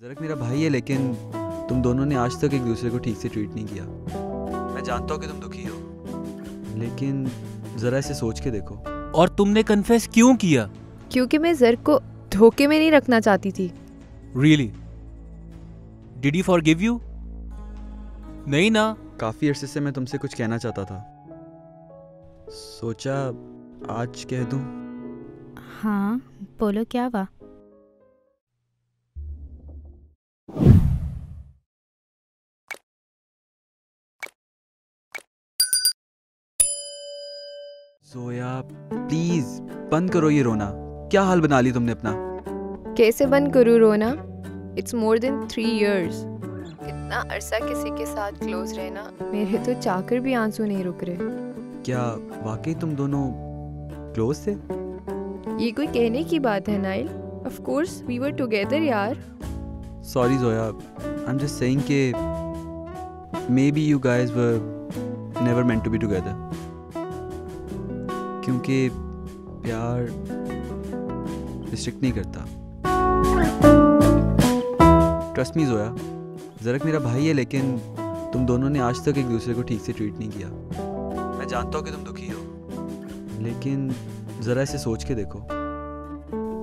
ज़रक मेरा भाई है, लेकिन तुम दोनों ने आज तक एक दूसरे को ठीक से ट्रीट नहीं किया। मैं जानता हूँ कि तुम दुखी हो, लेकिन ज़रा इसे सोच के देखो। और तुमने कन्फेस क्यों किया? क्योंकि मैं ज़रक को धोखे में नहीं रखना चाहती थी। Really? Did he forgive you? नहीं ना? काफ़ी अरसे से मैं तुमसे कुछ कहना चाहता था, सोचा आज कह दूं। हाँ बोलो, क्या हुआ? जोया प्लीज बंद करो ये रोना। क्या हाल बना ली तुमने अपना। कैसे बंद करूँ रोना? It's more than 3 years। इतना अरसा किसी के साथ क्लोज रहना, मेरे तो चाहकर भी आंसू नहीं रुक रहे। क्या वाकई तुम दोनों क्लोज थे? ये कोई कहने की बात है Nile? Of course we were together यार। Sorry Zoya, I am just saying कि may be you guys were never meant to be together. क्योंकि प्यार रिस्ट्रिक्ट नहीं करता। ट्रस्ट मी जोया, ज़रक मेरा भाई है, लेकिन तुम दोनों ने आज तक एक दूसरे को ठीक से ट्रीट नहीं किया। मैं जानता हूँ कि तुम दुखी हो, लेकिन ज़रा इसे सोच के देखो।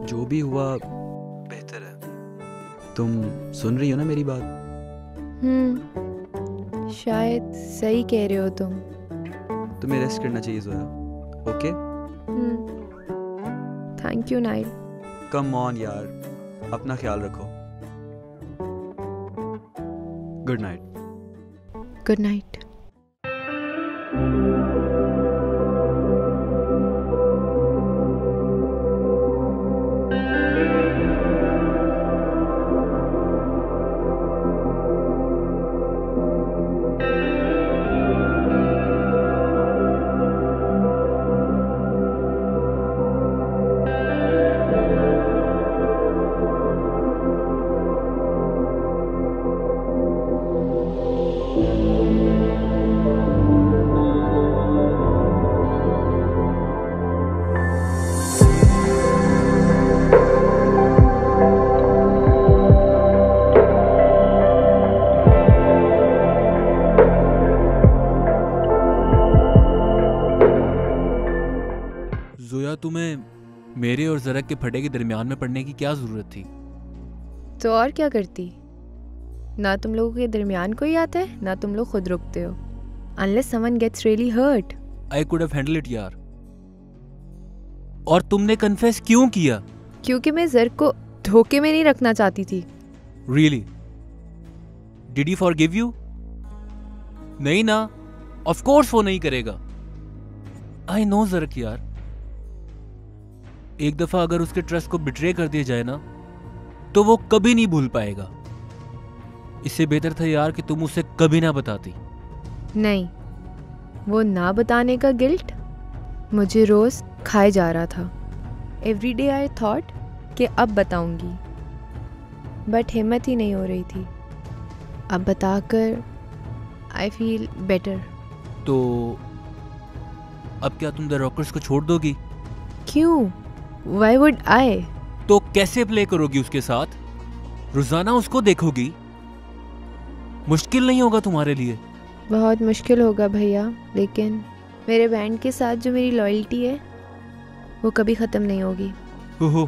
जो भी हुआ बेहतर है। तुम सुन रही हो ना मेरी बात? शायद सही कह रहे हो तुम। तुम्हें रेस्ट करना चाहिए Zoya, okay? Thank you Nile. Come on यार, अपना ख्याल रखो। Good night. Good night. Zoya, तुम्हें मेरे और ज़रक के फटे के दरमियान में पड़ने की क्या जरूरत थी? तो और क्या करती? ना तुम लोगों के दरमियान कोई आता है, ना तुम लोग खुद रुकते हो। Unless someone gets really hurt. I could have handle it यार। और तुमने कन्फेस क्यों किया? क्योंकि मैं ज़रक को धोखे में नहीं रखना चाहती थी। Really? Did he forgive you? नहीं ना? ऑफ कोर्स वो नहीं करेगा। आई नो ज़रक यार, एक दफा अगर उसके ट्रस्ट को बिट्रे कर दिया जाए ना, तो वो कभी नहीं भूल पाएगा। इससे बेहतर था यार कि तुम उसे कभी ना बताती। नहीं, वो ना बताने का गिल्ट मुझे रोज खाए जा रहा था। एवरी डे आई थॉट कि अब बताऊंगी, बट हिम्मत ही नहीं हो रही थी। अब बताकर आई फील बेटर। तो अब क्या तुम द रॉकर्स को छोड़ दोगी? क्यों? Why would I? तो कैसे प्ले करोगी उसके साथ? रोजाना उसको देखोगी? मुश्किल नहीं होगा तुम्हारे लिए? बहुत मुश्किल होगा भैया, लेकिन मेरे बैंड के साथ जो मेरी लॉयल्टी है वो कभी ख़त्म नहीं होगी। ओहो,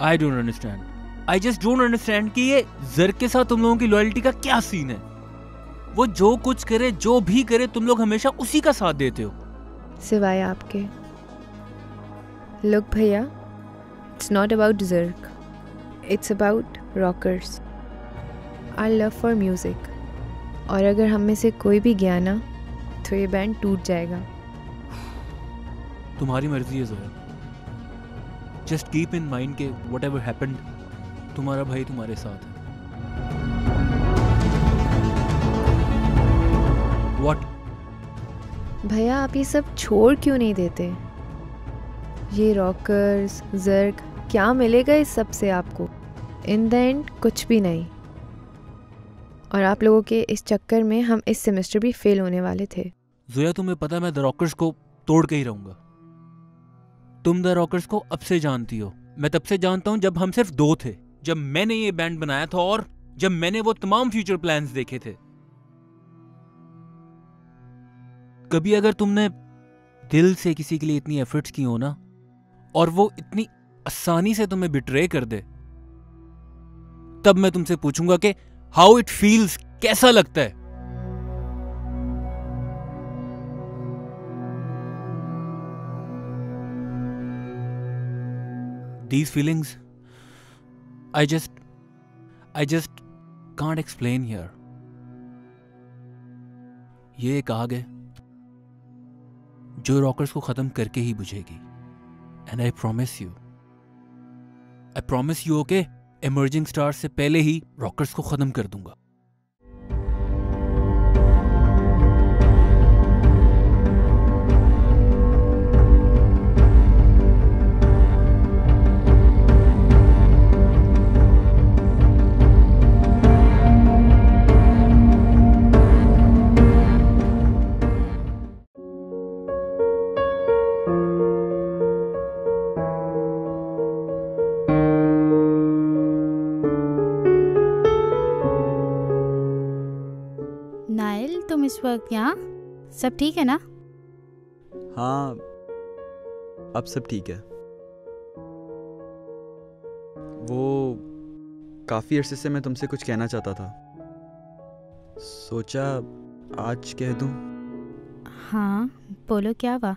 I don't understand. I just don't understand कि ये ज़रक के साथ तुम लोगों की लॉयल्टी का क्या सीन है। वो जो कुछ करे, जो भी करे, तुम लोग हमेशा उसी का साथ देते हो, सिवाय आपके। लुक भैया, it's not about Zarak, it's about rockers, our love for music. और अगर हम में से कोई भी गया ना, तो ये बैंड टूट जाएगा। तुम्हारी मर्जी है Zoya. Just keep in mind के व्हाटएवर हैपेंड, तुम्हारा भाई तुम्हारे साथ है। व्हाट? भैया आप ये सब छोड़ क्यों नहीं देते? ये रॉकर्स, ज़रक, क्या मिलेगा इस सब से आपको? इन द एंड कुछ भी नहीं। और आप लोगों के इस चक्कर में हम इस सेमेस्टर भी फेल होने वाले थे। ज़ोया, तुम्हें पता है मैं द रॉकर्स को तोड़ के ही रहूंगा। तुम द रॉकर्स को अब से जानती हो। मैं तब से जानता हूं जब हम सिर्फ 2 थे, जब मैंने ये बैंड बनाया था और जब मैंने वो तमाम फ्यूचर प्लान्स देखे थे। कभी अगर तुमने दिल से किसी के लिए इतनी एफर्ट्स की हो ना, और वो इतनी आसानी से तुम्हें बिट्रे कर दे, तब मैं तुमसे पूछूंगा कि हाउ इट फील्स, कैसा लगता है। These feelings, I just can't explain here. ये एक आग है जो रॉकर्स को खत्म करके ही बुझेगी। And I promise you, okay, emerging stars से पहले ही रॉकर्स को खत्म कर दूंगा। नाइल, तुम इस वक्त यहाँ? सब ठीक है ना? हाँ, अब सब ठीक है। वो काफ़ी अरसे से मैं तुमसे कुछ कहना चाहता था, सोचा आज कह दूं। हाँ, बोलो क्या हुआ?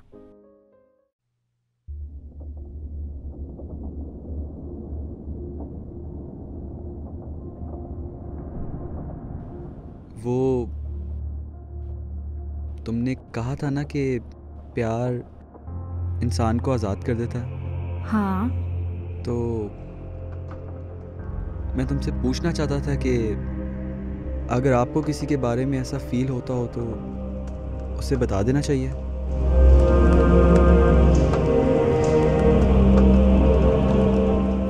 वो तुमने कहा था ना कि प्यार इंसान को आज़ाद कर देता है। हाँ। तो मैं तुमसे पूछना चाहता था कि अगर आपको किसी के बारे में ऐसा फील होता हो तो उसे बता देना चाहिए।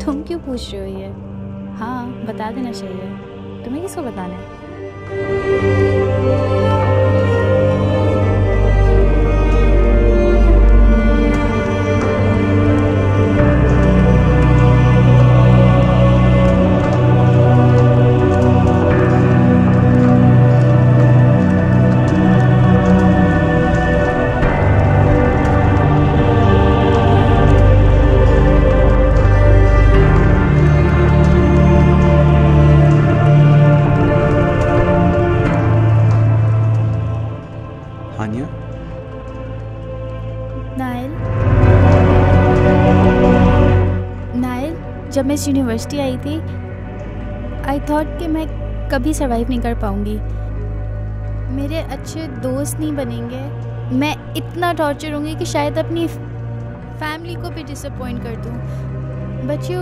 तुम क्यों पूछ रहे हो ये? हाँ, बता देना चाहिए। तुम्हें किसको बताना है? हानिया, नाइल, जब मैं इस यूनिवर्सिटी आई थी, आई थॉट कि मैं कभी सरवाइव नहीं कर पाऊंगी, मेरे अच्छे दोस्त नहीं बनेंगे, मैं इतना टॉर्चर होंगी कि शायद अपनी फैमिली को भी डिसअपॉइंट कर दूं। But you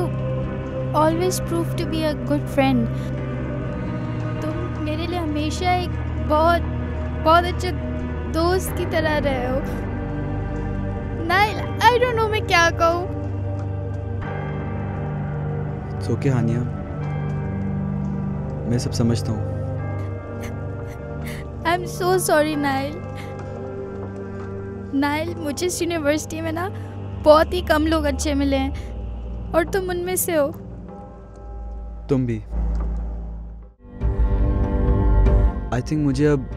always prove to be a good friend. तुम मेरे लिए हमेशा एक बहुत बहुत अच्छे दोस्त की तरह रहे हो। नाइल, आई डोंट नो मैं क्या कहूँ। It's okay हानिया, मैं सब समझता हूँ। I am so sorry Nile. Nile, मुझे इस यूनिवर्सिटी में ना बहुत ही कम लोग अच्छे मिले हैं और तुम उनमें से हो। तुम भी। आई थिंक मुझे अब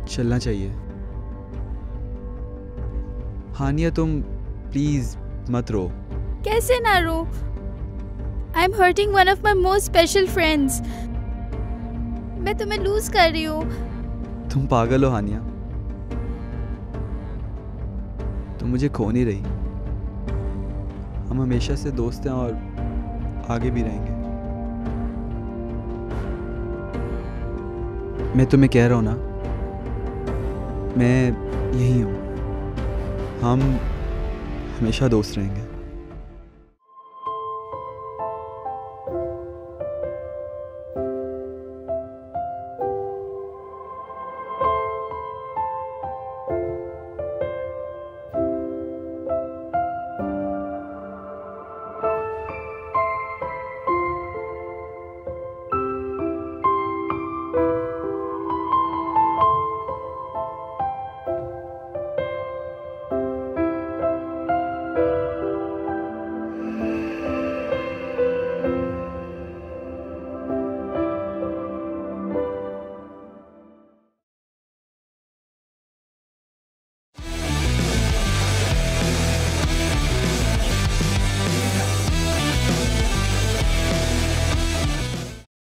चलना चाहिए। हानिया, तुम प्लीज मत रो। कैसे ना रो? I am hurting one of my most special friends. मैं तुम्हें लूज कर रही हूँ। तुम पागल हो हानिया, तुम मुझे खो नहीं रही। हम हमेशा से दोस्त हैं और आगे भी रहेंगे। मैं तुम्हें कह रहा हूँ ना, मैं यही हूँ। हम हमेशा दोस्त रहेंगे।